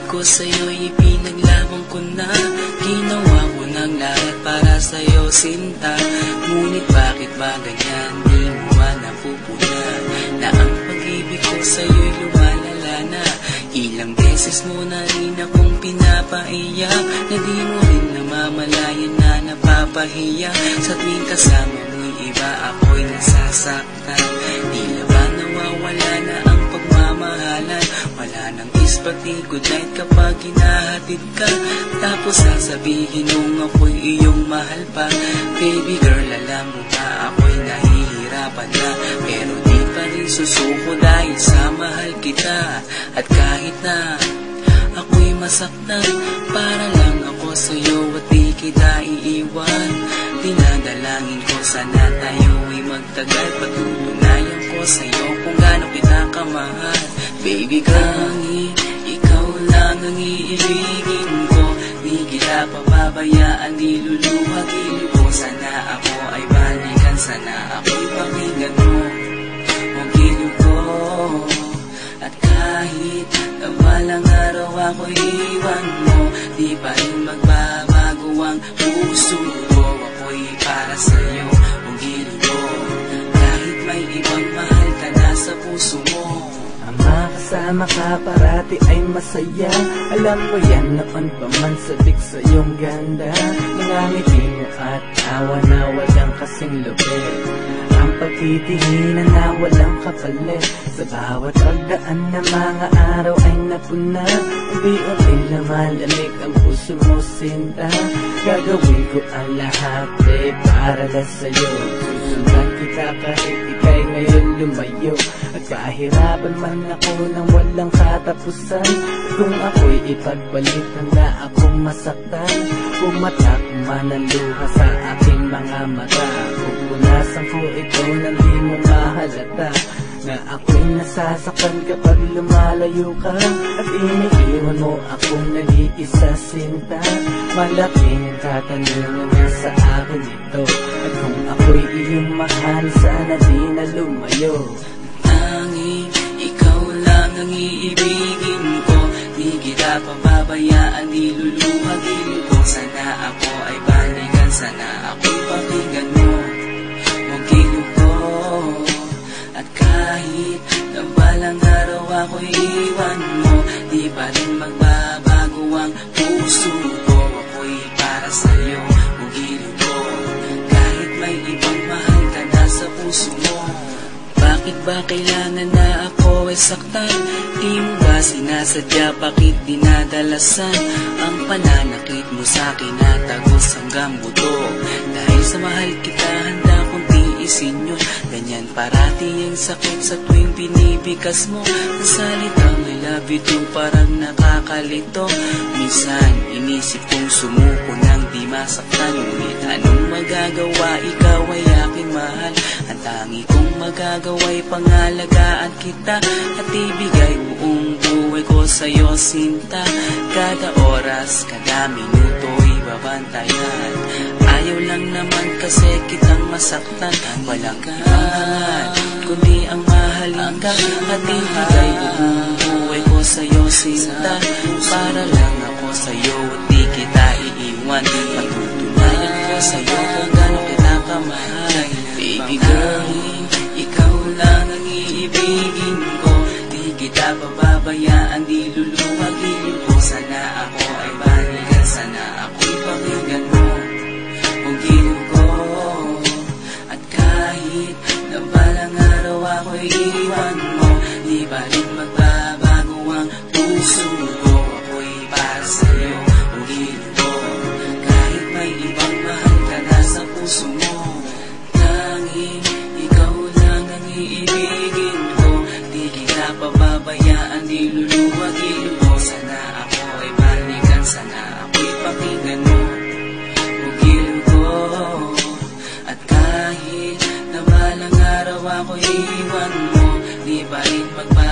ko sa'yo'y ipinaglaban ko na. Ginawa ko ng lahat para sa'yo, sinta. Ngunit bakit ba ganyan, di mo ba napupuna na ang pag-ibig ko sa'yo'y lumalala na? Ilang beses mo na rin akong pinapaiyak, na di mo rin namamalayan na napapahiya. Sa tuwing kasama mo'y iba, ako'y nasasaktan. Tila ba nawawala na ang pagmamahalan? Wala nang pati good night kapag hinahatid ka. Tapos sasabihin nung ako'y iyong mahal pa. Baby girl, alam mo ba ako'y nahihirapan na, pero di pa rin susuko dahil sa mahal kita. At kahit na ako'y masaktan, para lang ako sa'yo at di kita iiwan. Dinadalangin ko sana tayo'y magtagal, patutunayan ko sa'yo kung gaano kita kamahal. Baby girl, ikaw lang ang iibigin ko, di kita pababayaan, di luluhagin ko. Sana ako ay balikan, sana ako'y pakinggan mo ang giliw ko. At kahit na balang araw ako'y iwan mo, di pa rin magbabago ang puso ko. Ako'y para sa'yo ang giliw ko, kahit may ibang mahal ka na sa puso mo. Makasama ka parati ay masaya. Alam mo yan, noon pa man sabik sa iyong ganda. Nangangiti mo at tawa na walang kasing lupit. Ang pagtitihinan na walang kapalit. Sa bawat pagdaan na mga araw ay napuna. Unti-unti lumalamig ang puso mo, sinta. Gagawin ko ang lahat para lang sa'yo. Susundan kita kahit ika'y ngayon lumayo. At kahirapan man ako nang walang katapusan. Kung ako'y ipagbalik, handa akong masaktan. Pumatak man ang luha sa aking mga mata. Pupunasan ko ito nang di mo mahalata, na ako'y nasasaktan kapag lumalayo ka. At iniiwan mo akong nag-iisa, sinta. Malaking katanungan na sa akin ito. At kung ako'y iyong mahal, sana di na lumayo. Tanging ikaw lang ang iibigin ko, di kita pababayaan, di luluhagin ko. Sana ako ay balikan, sana ako'y pakinggan mo ang giliw ko. At kahit na balang araw ako'y iwan mo, di pa rin magbabago ang puso ko. Ako'y para sa'yo ang giliw ko, kahit may ibang mahal ka na sa puso mo. Bakit ba kailangan na ako ay saktan? Di mo ba sinasadya, bakit dinadalasan ang pananakit mo sa'kin na tagos hanggang buto? Dahil sa mahal kita, handa kong tiisin yun. Ganyan parati ang sakit sa tuwing pinibigas mo. Ang salitang I love you too parang nakakalito. Minsan inisip kong sumuko nang di masaktan. Ngunit anong magagawa, ikaw ay aking mahal. Ang tangi kong magagawa'y pangalagaan kita at ibigay buong buhay ko sa'yo, sinta. Kada oras, kada minuto'y babantayan. Ayaw lang naman kasi kitang masaktan. Walang kahangan, kundi ang mahalin ka. At ibigay buong buhay ko sa'yo, sinta. Para lang ako sa'yo at di kita iiwan. Patutunayan ko sa'yo kung gano'n kita kamahal. Baby girl, ikaw lang ang iibigin ko, di kita pababayaan, di luluhagin ko. Sana ako ay balikan, sana ako'y pakinggan mo ang giliw ko. At kahit na balang araw ako'y iwan mo, di pa rin magbabago ang puso ko. Ako'y para sa'yo ang giliw ko, kahit may ibang mahal ka na sa puso mo. Ikaw lang ang iibigin ko, di kita pababayaan, di luluhagin ko. Sana ako ay balikan, sana ako'y pakinggan mo ang giliw ko. At kahit na balang araw ako'y iwan mo, di pa rin magbalik.